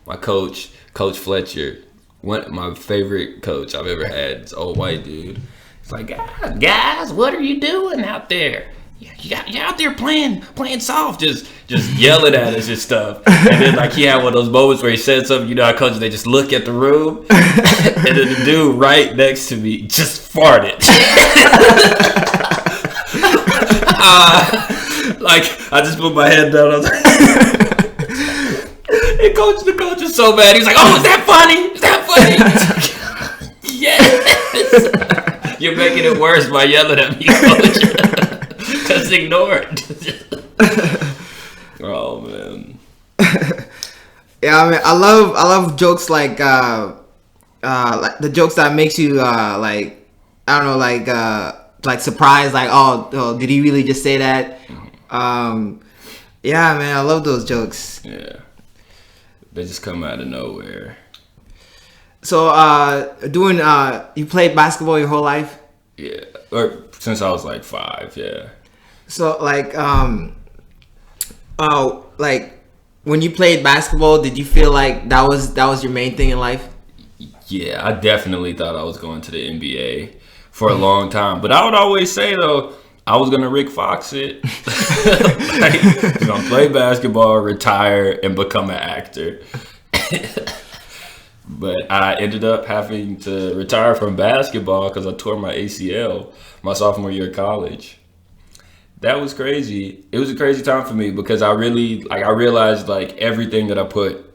my coach, Coach Fletcher, my favorite coach I've ever had. This old white dude. It's like, guys, what are you doing out there? You're out there playing soft, just yelling at us and stuff. And then like he had one of those moments where he said something, you know how coaches, they just look at the room, and then the dude right next to me just farted. Like I just put my head down. I was like, and the coach is so mad. He's like, "Oh, is that funny? Is that funny?" Yes. You're making it worse by yelling at me, coach. Just ignore it. Oh man. Yeah, I mean, I love jokes like the jokes that makes you like, I don't know, like surprised, like oh, did he really just say that? Yeah, man, I love those jokes. Yeah, they just come out of nowhere. So you played basketball your whole life? Yeah, or since I was like 5. Yeah. So like when you played basketball, did you feel like that was your main thing in life? Yeah, I definitely thought I was going to the NBA for a long time. But I would always say, though, I was going to Rick Fox it. Like, I was going to play basketball, retire, and become an actor. But I ended up having to retire from basketball because I tore my ACL my sophomore year of college. That was crazy. It was a crazy time for me because I realized like everything that I put,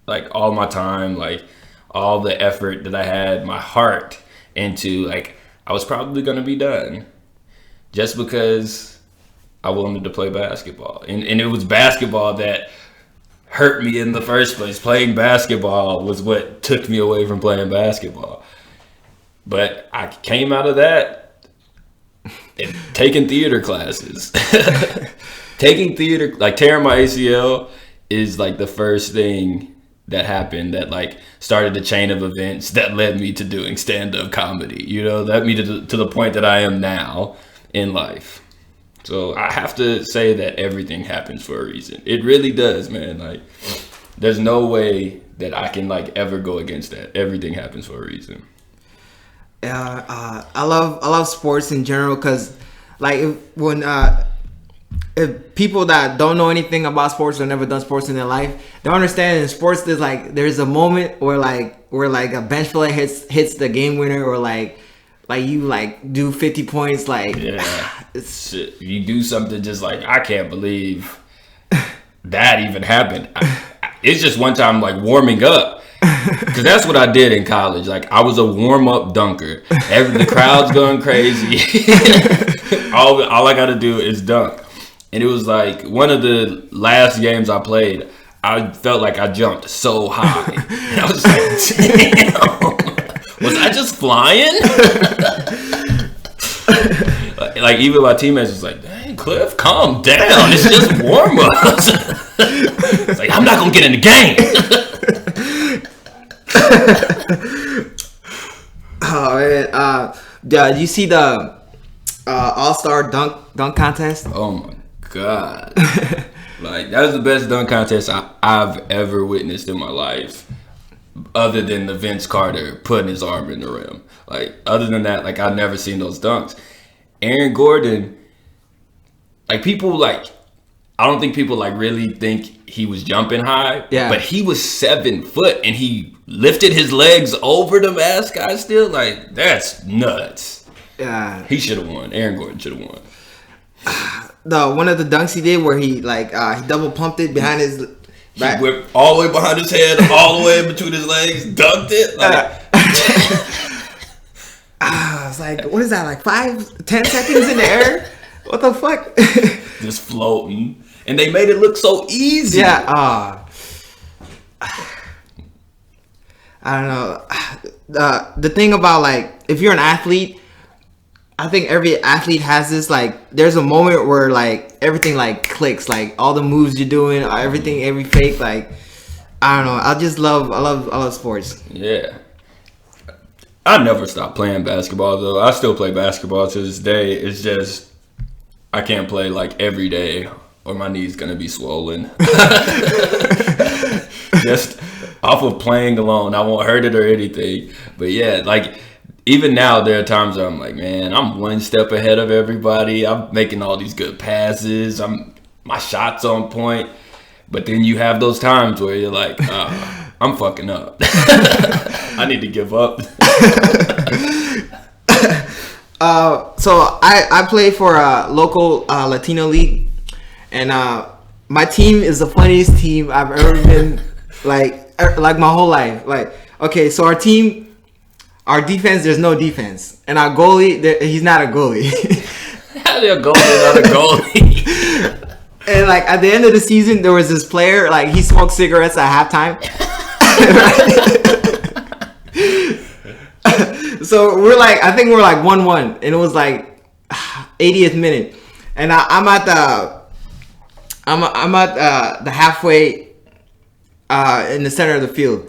like all my time, like all the effort that I had, my heart into, like I was probably going to be done just because I wanted to play basketball. And it was basketball that hurt me in the first place. Playing basketball was what took me away from playing basketball. But I came out of that and taking theater classes. Taking theater, like tearing my ACL is like the first thing that happened that like started the chain of events that led me to doing stand-up comedy. You know, led me to the point that I am now in life. So I have to say that everything happens for a reason. It really does, man. Like, there's no way that I can like ever go against that. Everything happens for a reason. I love sports in general because, like, if people that don't know anything about sports or never done sports in their life, don't understand in sports there's a moment where a bench player hits the game winner, or like you like do 50 points, like it's shit. You do something just like, I can't believe that even happened. It's just one time like warming up, because that's what I did in college. Like I was a warm-up dunker. The crowd's going crazy. all I gotta do is dunk. And it was like one of the last games I played, I felt like I jumped so high. And I was like, damn, was I just flying? Like even my teammates was like, dang, Cliff, calm down. It's just warm-ups. It's like, I'm not gonna get in the game. Oh man, do you see the All-Star dunk contest? Oh my God. Like that was the best dunk contest I've ever witnessed in my life, other than the Vince Carter putting his arm in the rim. Like other than that, like I've never seen those dunks. Aaron Gordon, like people like, I don't think people like really think he was jumping high. Yeah. But he was 7 foot and he lifted his legs over the mascot still. Like that's nuts. Yeah. He should have won. Aaron Gordon should have won. One of the dunks he did where he like he double pumped it behind his back. He whipped all the way behind his head, all the way between his legs, dunked it. Like I was like, what is that, like 5-10 seconds in the air? What the fuck? Just floating. And they made it look so easy. Yeah. I don't know. The thing about like, if you're an athlete, I think every athlete has this, like, there's a moment where like everything like clicks, like all the moves you're doing, everything, every fake, like, I don't know. I love sports. Yeah. I never stopped playing basketball though. I still play basketball to this day. It's just I can't play like every day or my knee's gonna be swollen. Just just off of playing alone. I won't hurt it or anything. But yeah, like even now there are times where I'm like, man, I'm one step ahead of everybody. I'm making all these good passes. My shot's on point. But then you have those times where you're like, I'm fucking up. I need to give up. So I play for a local Latino league, and my team is the funniest team I've ever been, like my whole life. Like, okay, so our defense, there's no defense, and our goalie, he's not a goalie. How's your goalie not a goalie? And like at the end of the season, there was this player, like he smoked cigarettes at halftime. So I think we're like 1-1, and it was like 80th minute, and I'm at the halfway in the center of the field,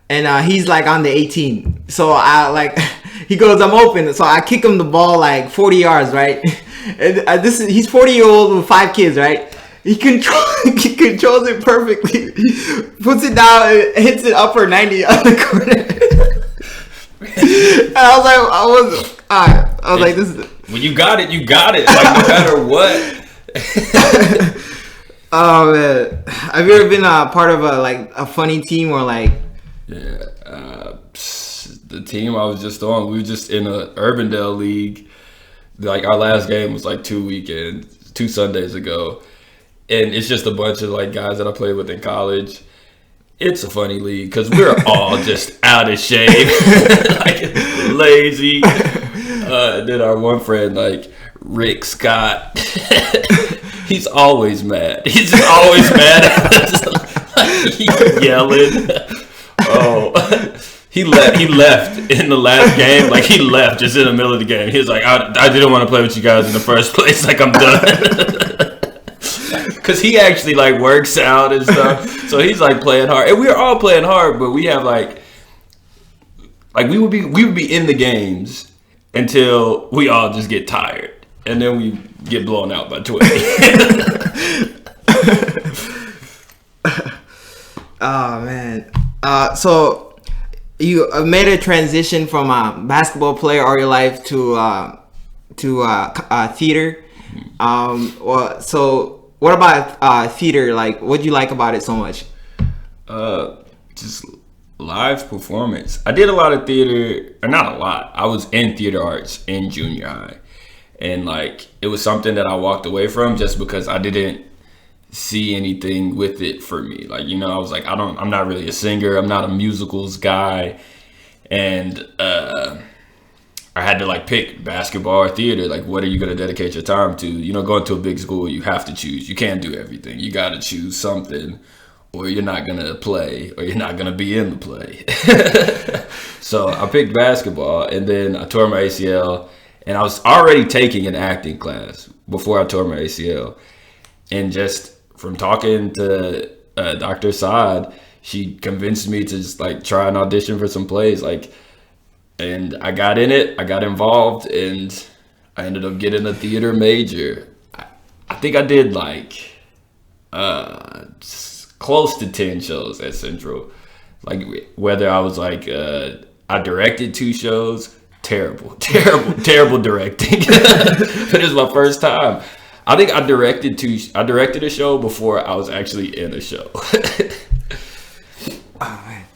and he's like on the 18. So he goes, I'm open, so I kick him the ball like 40 yards, right? And he's 40-year-old with 5 kids, right? He controls it perfectly. Puts it down, hits it upper 90 on the corner. And I was like, this is. When you got it, you got it. Like no matter what. Oh man, have you ever been a part of a funny team or like? Yeah, the team I was just on, we were just in a Urbandale league. Like our last game was like 2 Sundays ago. And it's just a bunch of like guys that I played with in college. It's a funny league because we're all just out of shape, like lazy. Then our one friend, like Rick Scott, he's always mad. He's just always mad at us, like, yelling. Oh, he left in the last game. Like he left just in the middle of the game. He was like, I didn't want to play with you guys in the first place. Like I'm done. Cause he actually like works out and stuff, so he's like playing hard, and we're all playing hard. But we have like we would be in the games until we all just get tired, and then we get blown out by 20. Oh man, so you made a transition from a basketball player all your life to theater. So. What about theater? Like, what do you like about it so much? Just live performance. I did a lot of theater, or not a lot. I was in theater arts in junior high, and like it was something that I walked away from just because I didn't see anything with it for me. Like, you know, I was like, I'm not really a singer. I'm not a musicals guy, and I had to like pick basketball or theater. Like, what are you going to dedicate your time to? You know, going to a big school, you have to choose. You can't do everything. You got to choose something, or you're not going to play, or you're not going to be in the play. So I picked basketball, and then I tore my ACL, and I was already taking an acting class before I tore my ACL. And just from talking to Dr. Saad, she convinced me to just like try an audition for some plays. Like, and I got in it, I got involved, and I ended up getting a theater major. I think I did like close to 10 shows at Central. Like whether I was like, I directed 2 shows, terrible directing. But it was my first time. I think I directed a show before I was actually in a show. Oh man.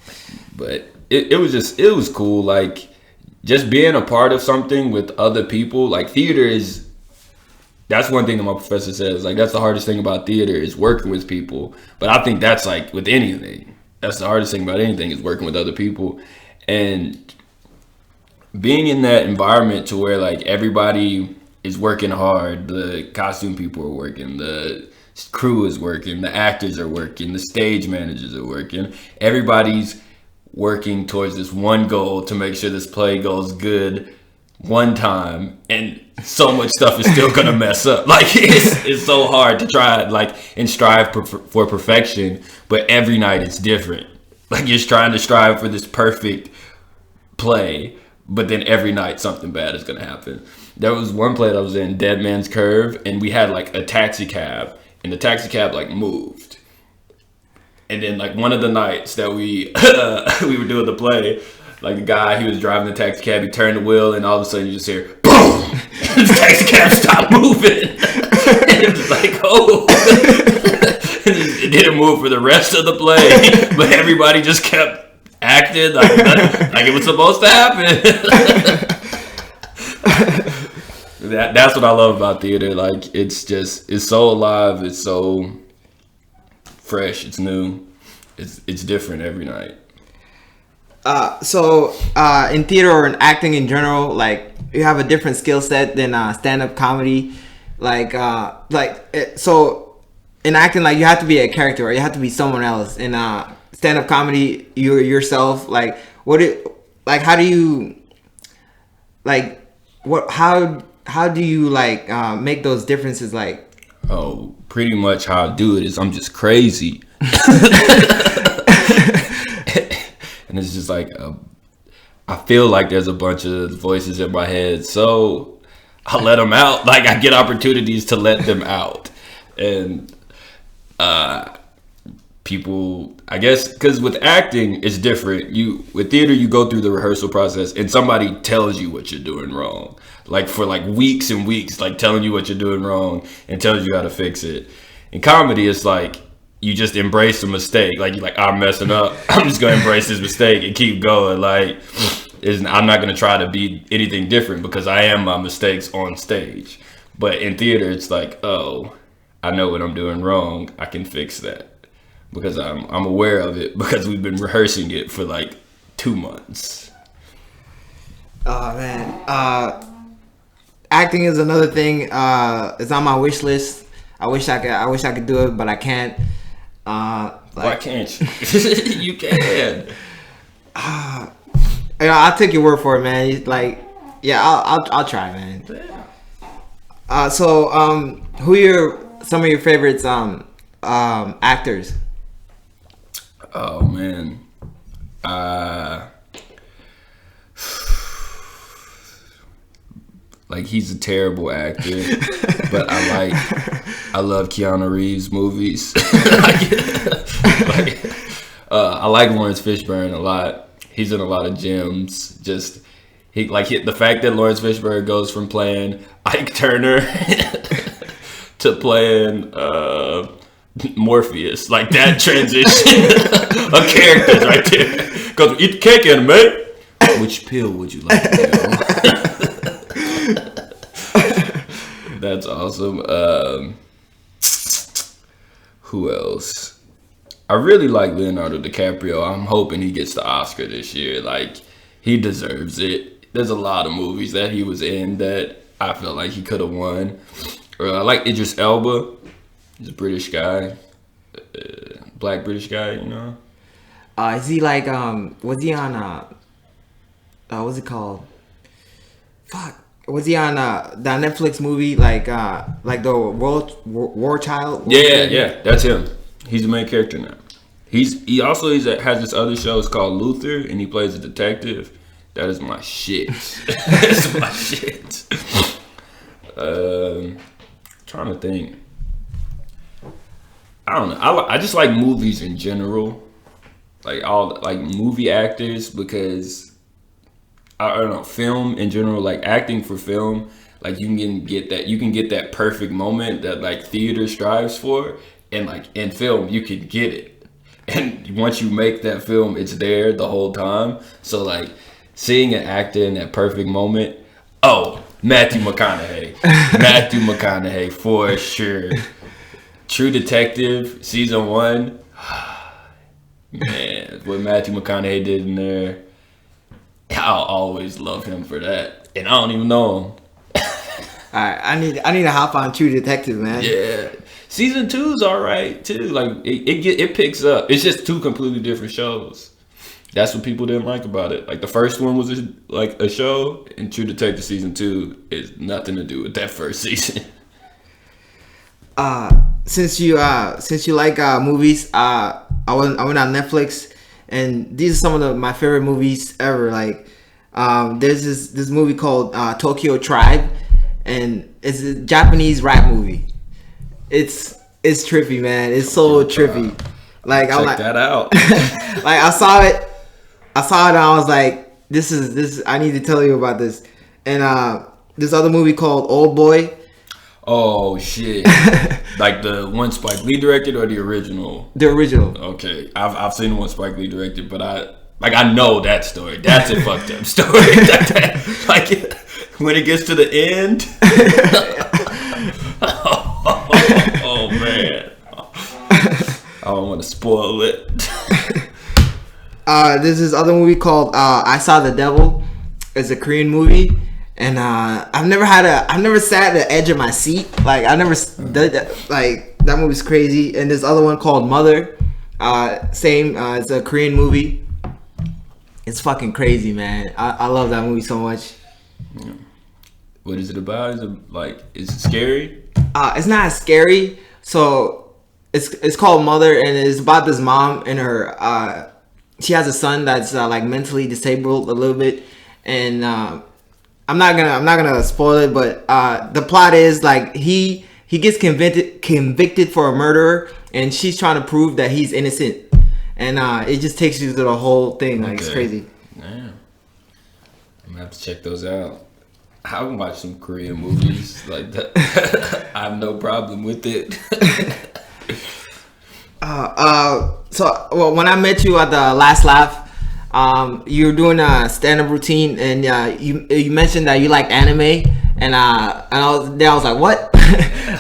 But it was cool. Like, just being a part of something with other people. Like, that's one thing that my professor says. Like, that's the hardest thing about theater is working with people. But I think that's like with anything. That's the hardest thing about anything is working with other people. And being in that environment to where like everybody is working hard. The costume people are working. The crew is working. The actors are working. The stage managers are working. Everybody's working towards this one goal to make sure this play goes good one time, and so much stuff is still gonna mess up. Like it's so hard to try like and strive for perfection, but every night it's different. Like you're trying to strive for this perfect play, but then every night something bad is gonna happen. There was one play that I was in, Dead Man's Curve, and we had like a taxi cab, and the taxi cab like moved. And then like one of the nights that we we were doing the play, like the guy, he was driving the taxi cab, he turned the wheel, and all of a sudden you just hear boom, the taxi cab stopped moving. And it was like, oh. It didn't move for the rest of the play, but everybody just kept acting like it was supposed to happen. That's what I love about theater. Like it's so alive, it's so fresh, it's new, it's different every night. So in theater or in acting in general, like you have a different skill set than stand-up comedy. So in acting, like you have to be a character or you have to be someone else. In stand-up comedy, you're yourself. Like how do you make those differences? Like, oh, pretty much how I do it is I'm just crazy. And it's just like I feel like there's a bunch of voices in my head, so I let them out. Like I get opportunities to let them out. And people, I guess, because with acting it's different. With theater you go through the rehearsal process and somebody tells you what you're doing wrong, like for like weeks and weeks, like telling you what you're doing wrong and tells you how to fix it. In comedy it's like you just embrace the mistake. Like you're like, I'm messing up, I'm just gonna embrace this mistake and keep going. Like I'm not gonna try to be anything different because I am my mistakes on stage. But in theater it's like, oh, I know what I'm doing wrong, I can fix that because I'm aware of it because we've been rehearsing it for like 2 months. Oh man, acting is another thing. It's on my wish list. I wish I could do it, but I can't. Why can't you? You can. I'll take your word for it, man. I'll try, man. So who are some of your favorites actors? Oh man, like he's a terrible actor, but I love Keanu Reeves movies. I like Lawrence Fishburne a lot. He's in a lot of gems. The fact that Lawrence Fishburne goes from playing Ike Turner to playing Morpheus, like that transition of characters right there. Goes, eat the cake in, mate. Which pill would you like to go? That's awesome. Who else? I really like Leonardo DiCaprio. I'm hoping he gets the Oscar this year. Like, he deserves it. There's a lot of movies that he was in that I felt like he could have won. I like Idris Elba. He's a British guy. Black British guy, you know? Is he like, was he on, what's it called? Fuck. Was he on that Netflix movie, like the War Child? Yeah, that's him. He's the main character now. He has this other show. It's called Luther, and he plays a detective. That is my shit. That's my shit. Trying to think. I don't know. I just like movies in general, like movie actors, because I don't know, film in general, like acting for film, like you can get that perfect moment that like theater strives for, and like in film you can get it, and once you make that film, it's there the whole time. So like seeing an actor in that perfect moment, oh, Matthew McConaughey for sure. True Detective season 1, man, what Matthew McConaughey did in there, I'll always love him for that, and I don't even know him. Alright, I need to hop on True Detective, man. Yeah, season 2's alright too. Like it picks up. It's just 2 completely different shows. That's what people didn't like about it. Like the first one was like a show, and True Detective season 2 is nothing to do with that first season. Since you like movies, I went on Netflix, and these are some of my favorite movies ever. Like, there's this movie called Tokyo Tribe, and it's a Japanese rap movie. It's trippy, man. It's so trippy. Like I'm Check like that out. like I saw it and I was like, this is I need to tell you about this. And this other movie called Old Boy. Oh shit! Like the one Spike Lee directed or the original? The original. Okay, I've seen the one Spike Lee directed, but I know that story. That's a fucked up story. Like when it gets to the end. Oh man! I don't want to spoil it. There's this other movie called I Saw the Devil. It's a Korean movie, and I've never sat at the edge of my seat. Like I never did that. Like that movie's crazy. And this other one called Mother. Same. It's a Korean movie. It's fucking crazy, man. I love that movie so much. Yeah. What is it about? Is it scary? It's not scary. So it's called Mother, and it's about this mom and her. She has a son that's like mentally disabled a little bit, and I'm not gonna spoil it, but the plot is like he gets convicted for a murderer, and she's trying to prove that he's innocent, and it just takes you through the whole thing. Like It's crazy. Damn. I'm gonna have to check those out. I can watch some Korean movies like that. I have no problem with it. So when I met you at the Last Laugh, you were doing a stand-up routine, and you mentioned that you like anime, and I was like, what?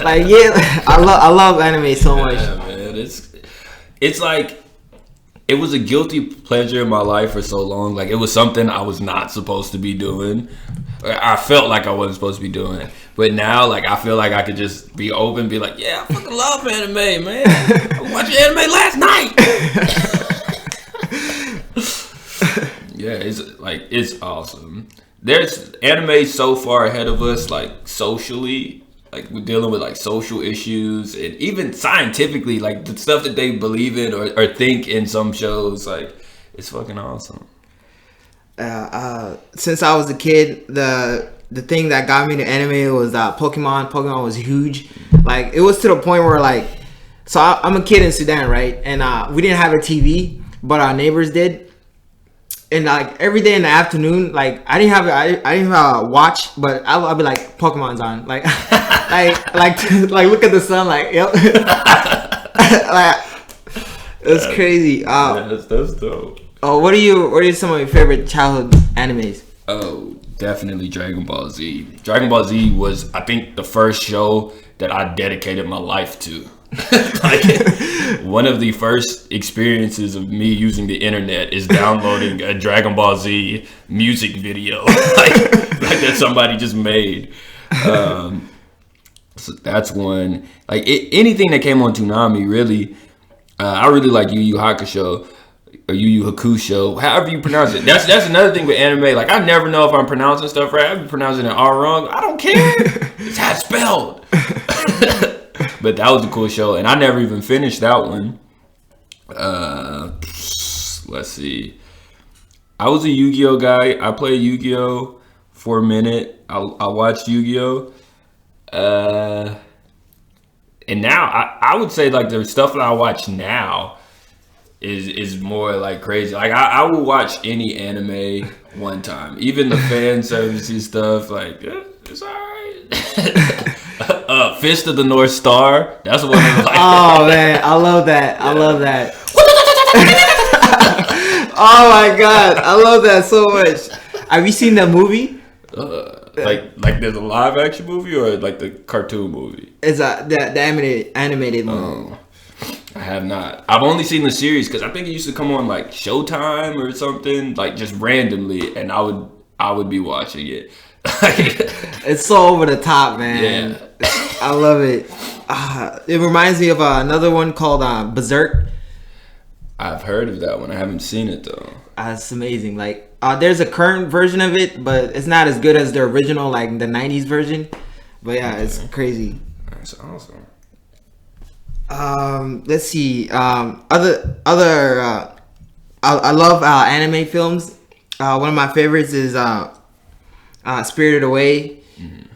Like, yeah, I love anime so much. Yeah, man, it's like it was a guilty pleasure in my life for so long. Like it was something I was not supposed to be doing. I felt like I wasn't supposed to be doing it, but now like I feel like I could just be open, be like, yeah, I fucking love anime, man. I watched anime last night. Yeah, it's awesome. There's anime so far ahead of us, like socially, like we're dealing with like social issues and even scientifically, like the stuff that they believe in or think in some shows, like it's fucking awesome. Since I was a kid, the thing that got me to anime was Pokemon. Pokemon was huge. Like it was to the point where like, so I'm a kid in Sudan, right? And we didn't have a TV, but our neighbors did. And like every day in the afternoon, like I didn't have a watch, but I'll be like Pokemon's on, like like look at the sun, like yep. Like it's crazy. Yeah, that's dope. Oh, what are some of your favorite childhood animes? Oh, definitely Dragon Ball Z. Dragon Ball Z was, I think, the first show that I dedicated my life to. Like, one of the first experiences of me using the internet is downloading a Dragon Ball Z music video, like that somebody just made. So that's one. Like anything that came on Toonami, really. I really like Yu Yu Hakusho. Or Yu Yu Hakusho, however you pronounce it. That's another thing with anime. Like I never know if I'm pronouncing stuff right. I've been pronouncing it all wrong. I don't care. It's how it's spelled. But that was a cool show, and I never even finished that one. Let's see. I was a Yu-Gi-Oh guy. I played Yu-Gi-Oh for a minute. I watched Yu-Gi-Oh. And now I would say like the stuff that I watch now is more like crazy. Like I will watch any anime one time, even the fan servicey stuff. Like it's alright. Fist of the North Star. That's one. Like, oh man, I love that. Yeah. I love that. Oh my god, I love that so much. Have you seen that movie? Like there's a live action movie or like the cartoon movie? It's the animated movie. Oh. I have not. I've only seen the series because I think it used to come on like Showtime or something, like just randomly, and I would be watching it. It's so over the top, man. Yeah. I love it. It reminds me of another one called Berserk. I've heard of that one. I haven't seen it though. It's amazing. Like there's a current version of it, but it's not as good as the original, like the '90s version. But yeah, it's crazy. That's awesome. Let's see. I love anime films. One of my favorites is Spirited Away,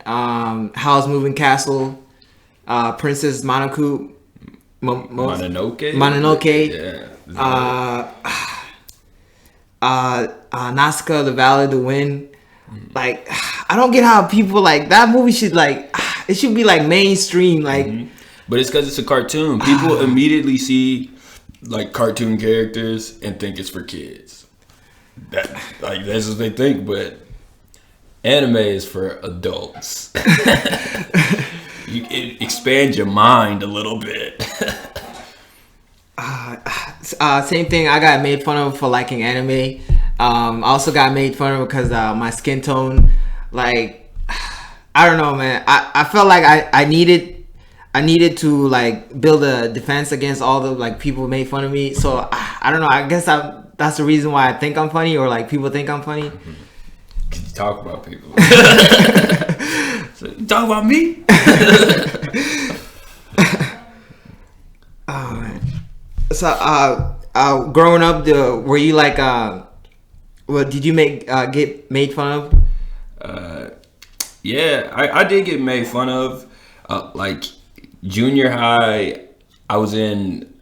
Howl's Moving Castle, Princess Mononoke. Mononoke. Mononoke. Nazca, The Valley of the Wind. Like, I don't get how people like that movie should like. It should be like mainstream, like. But it's because it's a cartoon. People immediately see like cartoon characters and think it's for kids. That's what they think, but anime is for adults. It expands your mind a little bit. Same thing. I got made fun of for liking anime. I also got made fun of because my skin tone. Like, I don't know, man. I felt like I needed to like build a defense against all the like people who made fun of me. So I don't know. I guess that's the reason why I think I'm funny, or like people think I'm funny. Can you talk about people? So, you talk about me? Oh man. So growing up, were you like what did you get made fun of? Yeah, I did get made fun of. Like junior high, I was in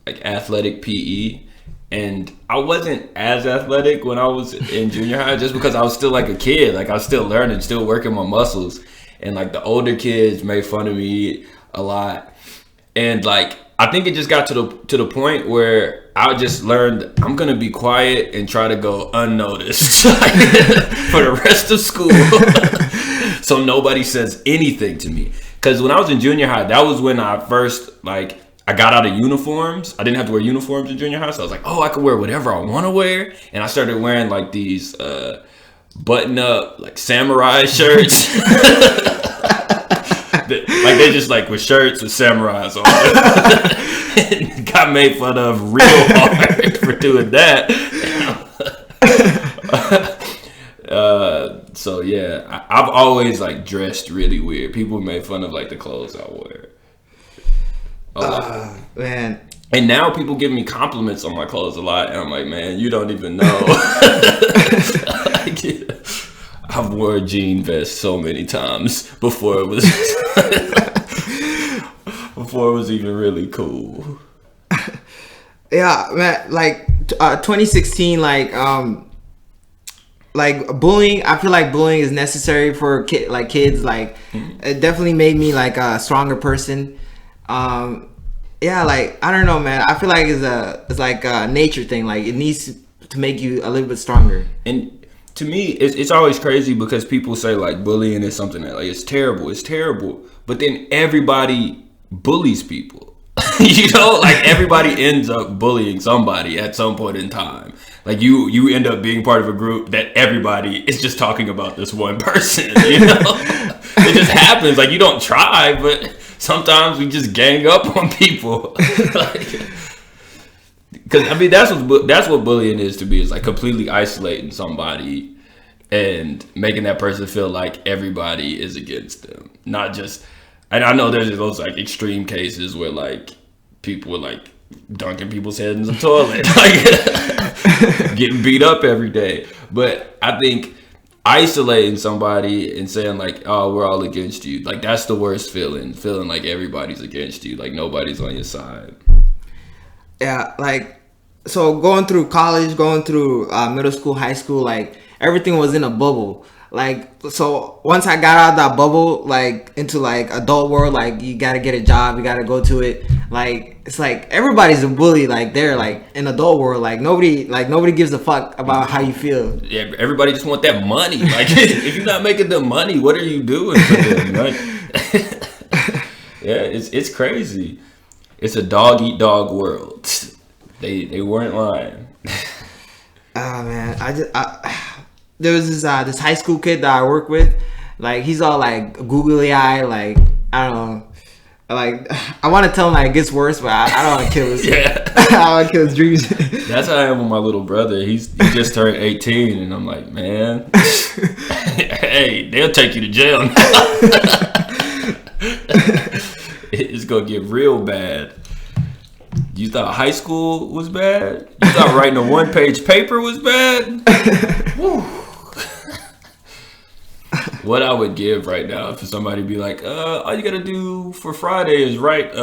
like athletic PE, and I wasn't as athletic when I was in junior high, just because I was still like a kid. Like I was still learning, still working my muscles, and like the older kids made fun of me a lot, and like I think it just got to the point where I just learned I'm gonna be quiet and try to go unnoticed for the rest of school, so nobody says anything to me. Because when I was in junior high, that was when I first I got out of uniforms. I didn't have to wear uniforms in junior high, so I was like, oh, I could wear whatever I want to wear, and I started wearing like these button-up like samurai shirts. Like they just like with shirts with samurais on it. And got made fun of real hard for doing that. So yeah, I've always like dressed really weird. People made fun of like the clothes I wear. Man. And now people give me compliments on my clothes a lot, and I'm like, man, you don't even know. I've worn a jean vest so many times before it was even really cool. Yeah, man. Like 2016, like bullying. I feel like bullying is necessary for kids. Like it definitely made me like a stronger person. Yeah, like I don't know, man. I feel like it's like a nature thing. Like it needs to make you a little bit stronger. And to me, it's always crazy because people say like bullying is something that like it's terrible, but then everybody bullies people. You know, like everybody ends up bullying somebody at some point in time. Like you end up being part of a group that everybody is just talking about this one person. You know, it just happens. Like you don't try, but sometimes we just gang up on people. Because I mean that's what bullying is to me. It's like completely isolating somebody and making that person feel like everybody is against them. Not just, and I know there's those like extreme cases where like people are like dunking people's heads in the toilet, like getting beat up every day. But I think isolating somebody and saying like, oh, we're all against you, like that's the worst feeling like everybody's against you, like nobody's on your side. Yeah, like, so going through college, going through middle school, high school, like, everything was in a bubble. Like, so once I got out of that bubble, like, into, like, adult world, like, you gotta get a job, you gotta go to it. Like, it's like, everybody's a bully, like, they're, like, in adult world. Like, nobody gives a fuck about how you feel. Yeah, everybody just want that money. Like, if you're not making the money, what are you doing for the money? Yeah, it's crazy. It's a dog eat dog world. They weren't lying. Oh man, there was this high school kid that I work with. Like he's all like googly eye, like I don't know. Like I want to tell him like it gets worse, but I don't want to kill his. Yeah. I don't want to kill his dreams. That's how I am with my little brother. He just turned 18, and I'm like, man, hey, they'll take you to jail now. It's gonna get real bad. You thought high school was bad? You thought writing a 1-page paper was bad? Woo. What I would give right now for somebody to be like, all you gotta do for Friday is write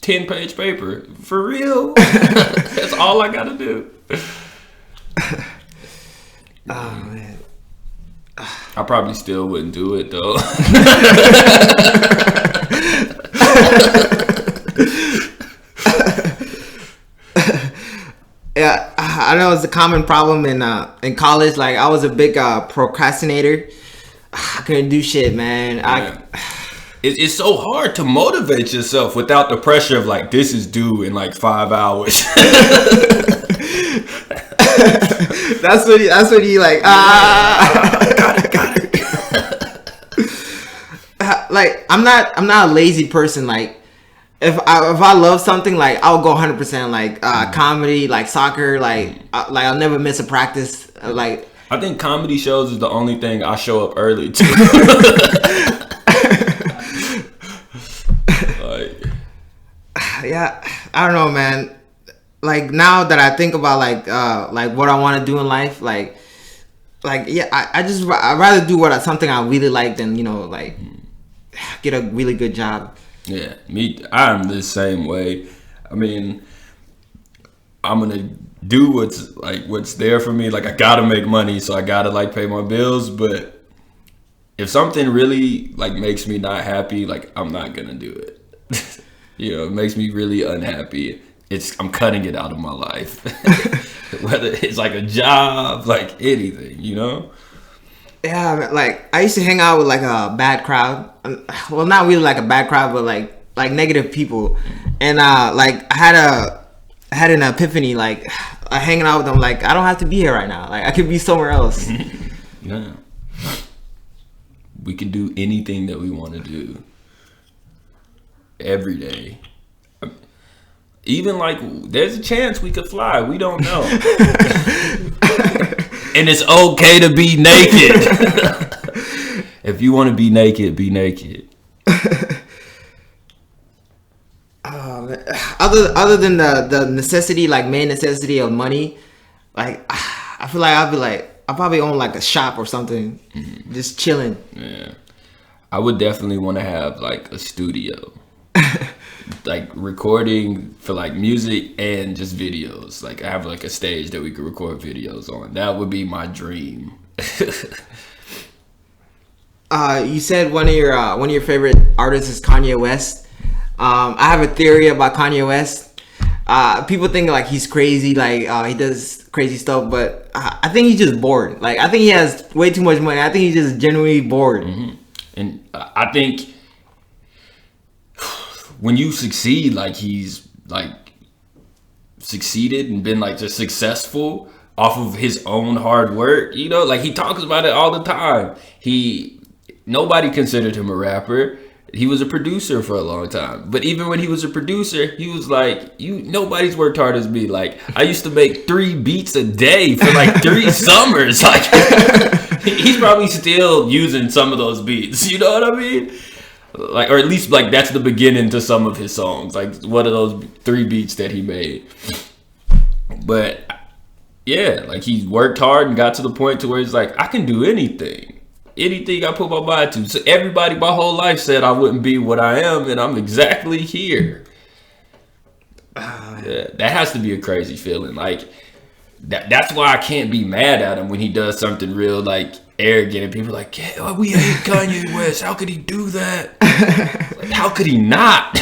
10-page paper. For real? That's all I gotta do. Oh man. I probably still wouldn't do it though. Yeah, I know it's a common problem in college. Like I was a big procrastinator. I couldn't do shit, man. Yeah. It's so hard to motivate yourself without the pressure of like, this is due in like 5 hours. That's what he like. Got it. Like I'm not a lazy person. Like if I love something, like I'll go 100%. Like comedy, like soccer, like I'll never miss a practice. Like I think comedy shows is the only thing I show up early to. Yeah, I don't know, man. Like now that I think about like what I want to do in life, like yeah, I'd rather do something I really like than like get a really good job. Yeah, I'm the same way. I mean, I'm gonna do what's there for me. Like I gotta make money, so I gotta like pay my bills. But if something really like makes me not happy, like I'm not gonna do it. It makes me really unhappy. I'm cutting it out of my life. Whether it's like a job, like anything, Yeah, like I used to hang out with like a bad crowd. Well, not really like a bad crowd, but like negative people. And like I had an epiphany. Like hanging out with them, like I don't have to be here right now. Like I could be somewhere else. Yeah, we can do anything that we want to do every day. Even like there's a chance we could fly. We don't know. And it's okay to be naked. If you want to be naked, be naked. Other than the necessity, like main necessity of money, like I feel like I'll probably own like a shop or something, just chilling. Yeah, I would definitely want to have like a studio. Like recording for like music and just videos. Like I have like a stage that we could record videos on. That would be my dream. You said one of your favorite artists is Kanye West. I have a theory about Kanye West. People think like he's crazy, like he does crazy stuff, but I think he's just bored. Like I think he has way too much money. I think he's just genuinely bored. Mm-hmm. And I think when you succeed, like he's like succeeded and been like just successful off of his own hard work, like he talks about it all the time. Nobody considered him a rapper. He was a producer for a long time. But even when he was a producer, he was like, nobody's worked hard as me. Like I used to make 3 beats a day for like 3 summers. Like he's probably still using some of those beats. You know what I mean? Like, or at least like that's the beginning to some of his songs. Like one of those 3 beats that he made. But yeah, like he worked hard and got to the point to where he's like, I can do anything I put my mind to. So everybody my whole life said I wouldn't be what I am, and I'm exactly here. Yeah, that has to be a crazy feeling. Like that's why I can't be mad at him when he does something real like arrogant and people are like, yeah, we hate Kanye West. How could he do that? Like, how could he not?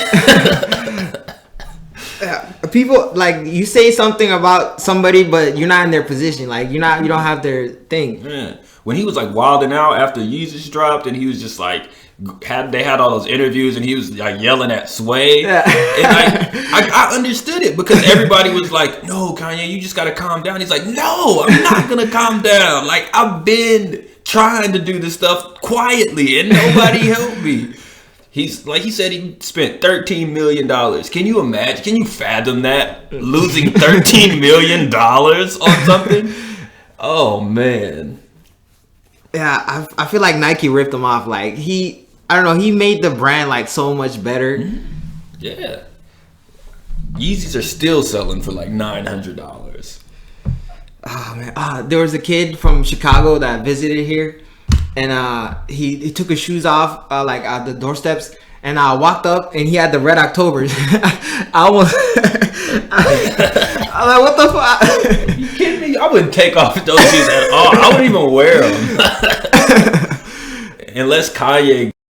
People like you say something about somebody, but you're not in their position. Like you don't have their thing. Yeah. When he was like wilding out after Yeezus dropped, and he was just like they had all those interviews, and he was like yelling at Sway. Yeah. And I understood it because everybody was like, "No, Kanye, you just gotta calm down." He's like, "No, I'm not gonna calm down. Like I've been trying to do this stuff quietly, and nobody helped me." He's like he said he spent $13 million. Can you imagine? Can you fathom that? Losing $13 million on something? Oh man. Yeah, I feel like Nike ripped him off. Like he made the brand like so much better. Yeah. Yeezys are still selling for like $900. Oh man. There was a kid from Chicago that visited here, and he took his shoes off like at the doorsteps, And I walked up and he had the Red Octobers. I almost. I'm like, what the fuck? Are you kidding me? I wouldn't take off those shoes at all. I wouldn't even wear them unless Kanye